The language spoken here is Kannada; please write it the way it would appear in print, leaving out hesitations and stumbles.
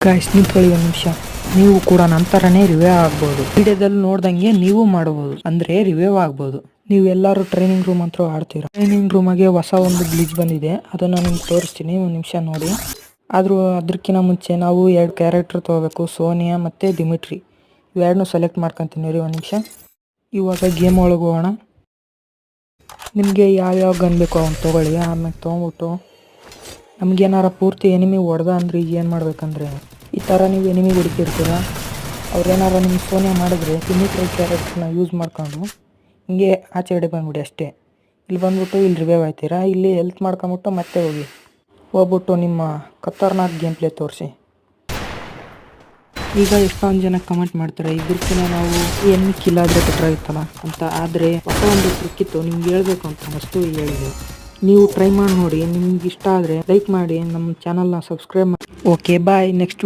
ಗಾಯ್ಸ್ ನಿಂತ್ಕೊಳ್ಳಿ ಒಂದು ನಿಮಿಷ. ನೀವು ಕೂಡ ನಂತರನೇ ರಿವ್ಯೂ ಆಗ್ಬೋದು. ವಿಡಿಯೋದಲ್ಲಿ ನೋಡ್ದಂಗೆ ನೀವು ಮಾಡಬಹುದು, ಅಂದ್ರೆ ರಿವ್ಯೂ ಆಗ್ಬೋದು. ನೀವು ಎಲ್ಲರೂ ಟ್ರೈನಿಂಗ್ ರೂಮ್ ಅಂತ ಆಡ್ತೀರಾ. ಟ್ರೈನಿಂಗ್ ರೂಮಗೆ ಹೊಸ ಒಂದು ಗ್ಲಿಚ್ ಬಂದಿದೆ, ಅದನ್ನ ನಿಮ್ಗೆ ತೋರಿಸ್ತೀನಿ, ಒಂದು ನಿಮಿಷ ನೋಡಿ. ಆದ್ರೂ ಅದಕ್ಕಿಂತ ಮುಂಚೆ ನಾವು 2 ಕ್ಯಾರೆಕ್ಟರ್ ತಗೋಬೇಕು, ಸೋನಿಯಾ ಮತ್ತೆ ದಿಮಿಟ್ರಿ. ಇವೆರಡನ್ನೂ ಸೆಲೆಕ್ಟ್ ಮಾಡ್ಕೊಂತೀನಿ ರೀ, ಒಂದು ನಿಮಿಷ. ಇವಾಗ ಗೇಮ್ ಒಳಗೆ ಹೋಗೋಣ. ನಿಮಗೆ ಯಾವ್ಯಾವ ಗನ್ ಬೇಕೋ ಅವ್ನು ತೊಗೊಳ್ಳಿ. ಆಮೇಲೆ ತೊಗೊಂಬಿಟ್ಟು ನಮಗೇನಾರ ಪೂರ್ತಿ ಎನಿಮಿ ಹೊಡೆದ ಅಂದ್ರೆ ಈಗ ಏನು ಮಾಡ್ಬೇಕಂದ್ರೆ, ಈ ಥರ ನೀವು ಎನಿಮಿ ಹೊಡಿತಿರ್ತೀರ, ಅವ್ರೇನಾರ ನಿಮ್ಗೆ ಸೋನಿಯಾ ಮಾಡಿದ್ರೆ ದಿಮಿಟ್ರಿ ಕ್ಯಾರೆಕ್ಟರ್ನ ಯೂಸ್ ಮಾಡ್ಕೊಂಡು ಹಿಂಗೆ ಆಚೆ ಕಡೆ ಬಂದ್ಬಿಡಿ ಅಷ್ಟೇ. ಇಲ್ಲಿ ಬಂದ್ಬಿಟ್ಟು ಇಲ್ಲಿ ರಿವೈವ್ ಆಯ್ತೀರಾ, ಇಲ್ಲಿ ಹೆಲ್ತ್ ಮಾಡ್ಕೊಂಬಿಟ್ಟು ಮತ್ತೆ ಹೋಗ್ಬಿಟ್ಟು ನಿಮ್ಮ ಖತರ್ನಾಕ್ ಗೇಮ್ ಪ್ಲೇ ತೋರಿಸಿ. ಈಗ ಎಷ್ಟೊಂದು ಜನ ಕಮೆಂಟ್ ಮಾಡ್ತಾರೆ, ಇದ್ರಕ್ಕಿಂತ ನಾವು ಎನಿಮಿ ಕಿಲ್ ಆದರೆ ಬೆಟರ್ ಆಗುತ್ತಲ್ಲ ಅಂತ. ಆದರೆ ಹೊಸ ಒಂದು ಟ್ರಿಕ್ ಇತ್ತು, ನಿಮ್ಗೆ ಹೇಳ್ಬೇಕು ಅಂತ ಅನಿಸ್ತು, ಹೇಳಿದೆ. ನೀವು ಟ್ರೈ ಮಾಡಿ ನೋಡಿ. ನಿಮ್ಗೆ ಇಷ್ಟ ಆದರೆ ಲೈಕ್ ಮಾಡಿ, ನಮ್ಮ ಚಾನಲ್ನ ಸಬ್ಸ್ಕ್ರೈಬ್ ಮಾಡಿ. Okay bye. ನೆಕ್ಸ್ಟ್